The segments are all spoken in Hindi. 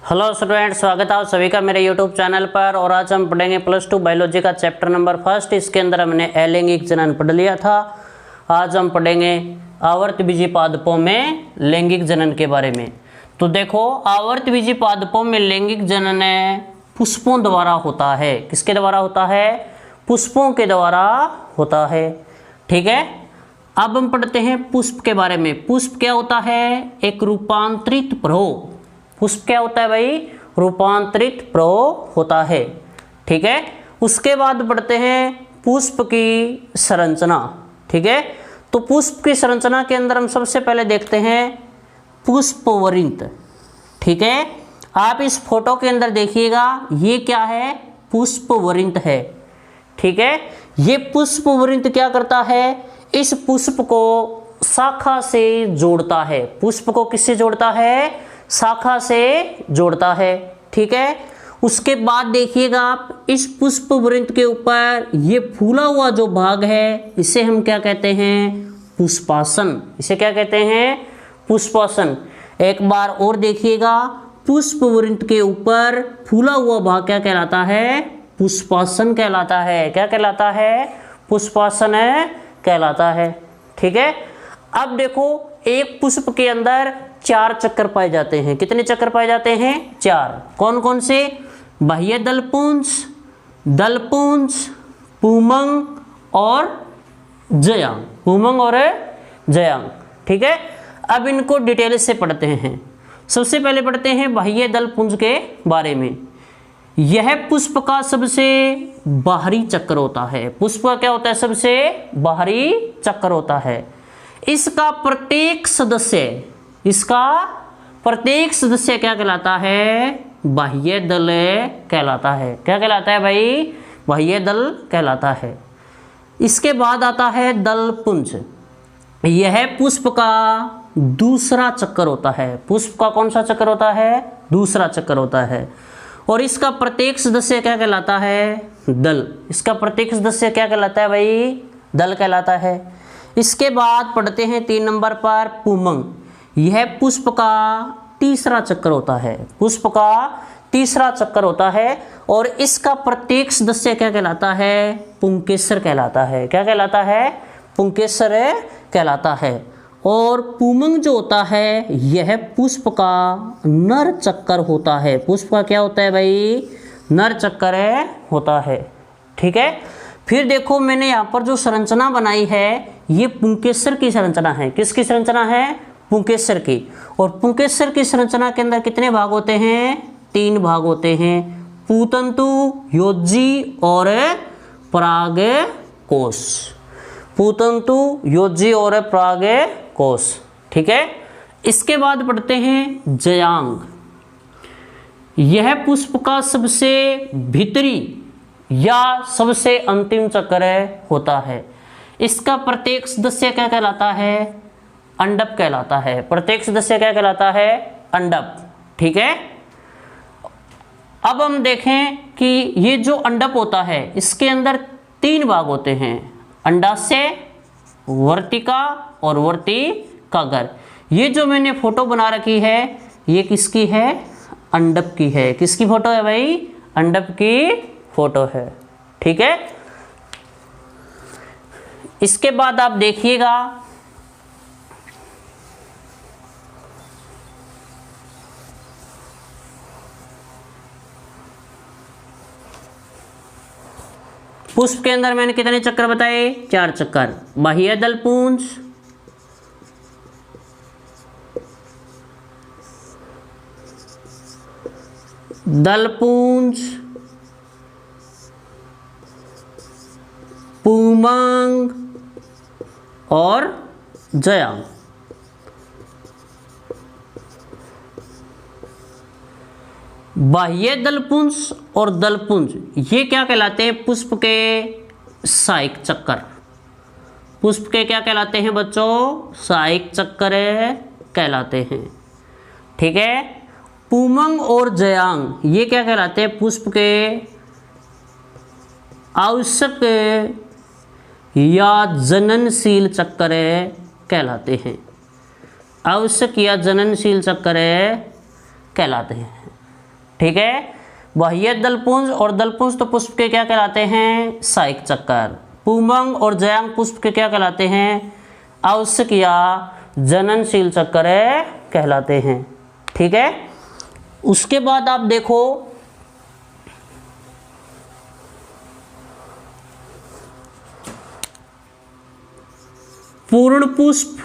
हेलो स्टूडेंट, स्वागत है आप सभी का मेरे यूट्यूब चैनल पर। और आज हम पढ़ेंगे +2 बायोलॉजी का चैप्टर नंबर 1। इसके अंदर हमने अलैंगिक जनन पढ़ लिया था। आज हम पढ़ेंगे आवर्तबीजी पादपों में लैंगिक जनन के बारे में। तो देखो, आवर्तबीजी पादपों में लैंगिक जनन पुष्पों द्वारा होता है। किसके द्वारा होता है? पुष्पों के द्वारा होता है। ठीक है, अब हम पढ़ते हैं पुष्प के बारे में। पुष्प क्या होता है? एक रूपांतरित प्रवाह। पुष्प क्या होता है भाई? रूपांतरित प्रवाह होता है। ठीक है, उसके बाद बढ़ते हैं पुष्प की संरचना। ठीक है, तो पुष्प की संरचना के अंदर हम सबसे पहले देखते हैं पुष्पवृंत। ठीक है, आप इस फोटो के अंदर देखिएगा, ये क्या है? पुष्पवृंत है। ठीक है, ये पुष्पवृंत क्या करता है? इस पुष्प को शाखा से जोड़ता है। पुष्प को किससे जोड़ता है? शाखा से जोड़ता है। ठीक है, उसके बाद देखिएगा आप, इस पुष्पवृंत के ऊपर ये फूला हुआ जो भाग है, इसे हम क्या कहते हैं? पुष्पासन। इसे क्या कहते हैं? पुष्पासन। एक बार और देखिएगा, पुष्पवृंत के ऊपर फूला हुआ भाग क्या कहलाता है? पुष्पासन कहलाता है। क्या कहलाता है? पुष्पासन कहलाता है। ठीक है, अब देखो, एक पुष्प के अंदर 4 चक्कर पाए जाते हैं। कितने चक्कर पाए जाते हैं? 4। कौन कौन से? बाह्य दलपुंज, दलपुंज, पुंमंग और जयांग। पुंमंग और जयांग। ठीक है, अब इनको डिटेल से पढ़ते हैं। सबसे पहले पढ़ते हैं बाह्य दलपुंज के बारे में। यह पुष्प का सबसे बाहरी चक्कर होता है। पुष्प का क्या होता है? सबसे बाहरी चक्कर होता है। इसका प्रत्येक सदस्य क्या कहलाता है? बाह्य दल कहलाता है। क्या कहलाता है भाई? बाह्य दल कहलाता है। इसके बाद आता है दलपुंज। यह पुष्प का दूसरा चक्कर होता है। पुष्प का कौन सा चक्कर होता है? दूसरा चक्कर होता है। और इसका प्रत्येक सदस्य क्या कहलाता है? दल। इसका प्रत्येक सदस्य क्या कहलाता है भाई? दल कहलाता है। इसके बाद पढ़ते हैं 3 नंबर पर पुंमंग। यह पुष्प का तीसरा चक्कर होता है। पुष्प का तीसरा चक्कर होता है और इसका प्रत्येक सदस्य क्या कहलाता है? पुंकेसर कहलाता है। क्या कहलाता है? पुंकेसर कहलाता है। और पुंमंग जो होता है, यह पुष्प का नर चक्कर होता है। पुष्प का क्या होता है भाई? नर चक्कर होता है। ठीक है, फिर देखो, मैंने यहाँ पर जो संरचना बनाई है, ये पुंकेसर की संरचना है। किसकी संरचना है? पुंकेसर की। और पुंकेसर की संरचना के अंदर कितने भाग होते हैं? 3 भाग होते हैं। पूतंतु, योजी और परागकोश। पूतंतु, योजी और परागकोश। ठीक है, इसके बाद पढ़ते हैं जयांग। यह पुष्प का सबसे भीतरी या सबसे अंतिम चक्कर होता है। इसका प्रत्येक सदस्य क्या कहलाता है? अंडप कहलाता है। प्रत्येक सदस्य क्या कहलाता है? अंडप। ठीक है, अब हम देखें कि ये जो अंडप होता है, इसके अंदर 3 भाग होते हैं। अंडाशय, वर्तिका और वर्तिकाग्र। ये जो मैंने फोटो बना रखी है, ये किसकी है? अंडप की है। किसकी फोटो है भाई? अंडप की फोटो है। ठीक है, इसके बाद आप देखिएगा, पुष्प के अंदर मैंने कितने चक्कर बताए? 4 चक्कर। बाह्य दलपुंज, दलपुंज, पुंमंग और जयांग। बाह्य दलपुंज और दलपुंज ये क्या कहलाते हैं? पुष्प के सहायक चक्कर। पुष्प के क्या कहलाते हैं बच्चों? सहायक चक्कर कहलाते हैं। ठीक है, पुंमंग और जयांग ये क्या कहलाते हैं? पुष्प के आवश्यक या जननशील चक्कर कहलाते हैं। आवश्यक या जननशील चक्कर कहलाते हैं। ठीक है। बाह्य दलपुंज और दलपुंज तो पुष्प के क्या कहलाते हैं, सहायक चक्कर। पुंबंग और जयांग पुष्प के क्या कहलाते हैं, आवश्यक या जननशील चक्कर कहलाते हैं। ठीक है। उसके बाद आप देखो पूर्ण पुष्प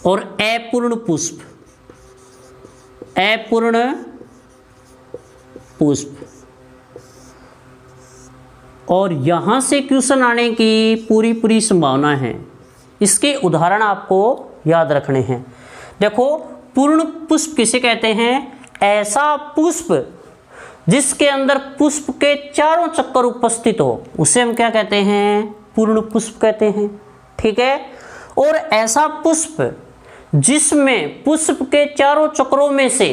और अपूर्ण पुष्प। अपूर्ण पुष्प, और यहां से क्वेश्चन आने की पूरी संभावना है। इसके उदाहरण आपको याद रखने हैं। देखो, पूर्ण पुष्प किसे कहते हैं, ऐसा पुष्प जिसके अंदर पुष्प के चारों चक्कर उपस्थित हो, उसे हम क्या कहते हैं, पूर्ण पुष्प कहते हैं। ठीक है। और ऐसा पुष्प जिसमें पुष्प के चारों चक्रों में से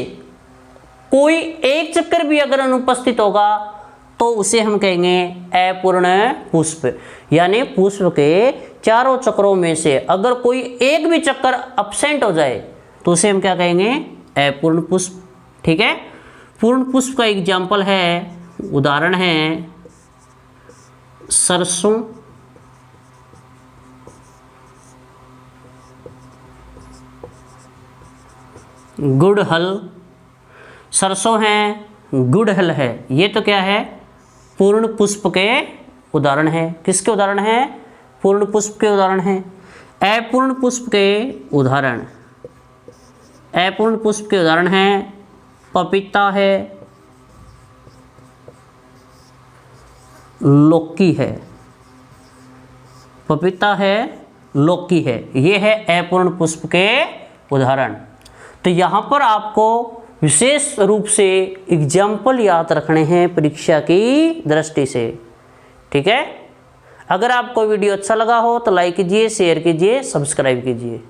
कोई एक चक्कर भी अगर अनुपस्थित होगा तो उसे हम कहेंगे अपूर्ण पुष्प। यानी पुष्प के चारों चक्रों में से अगर कोई एक भी चक्कर अब्सेंट हो जाए तो उसे हम क्या कहेंगे, अपूर्ण पुष्प। ठीक है। पूर्ण पुष्प का एग्जाम्पल है, उदाहरण है सरसों, गुड़हल। सरसों है, गुड़हल है, ये तो क्या है, पूर्ण पुष्प के उदाहरण है। किसके उदाहरण है, पूर्ण पुष्प के उदाहरण है। अपूर्ण पुष्प के उदाहरण, अपूर्ण पुष्प के उदाहरण हैं पपीता है, लौकी है। पपीता है, लौकी है, ये है अपूर्ण पुष्प के उदाहरण। तो यहाँ पर आपको विशेष रूप से एग्जाम्पल याद रखने हैं परीक्षा की दृष्टि से। ठीक है। अगर आपको वीडियो अच्छा लगा हो तो लाइक कीजिए, शेयर कीजिए, सब्सक्राइब कीजिए।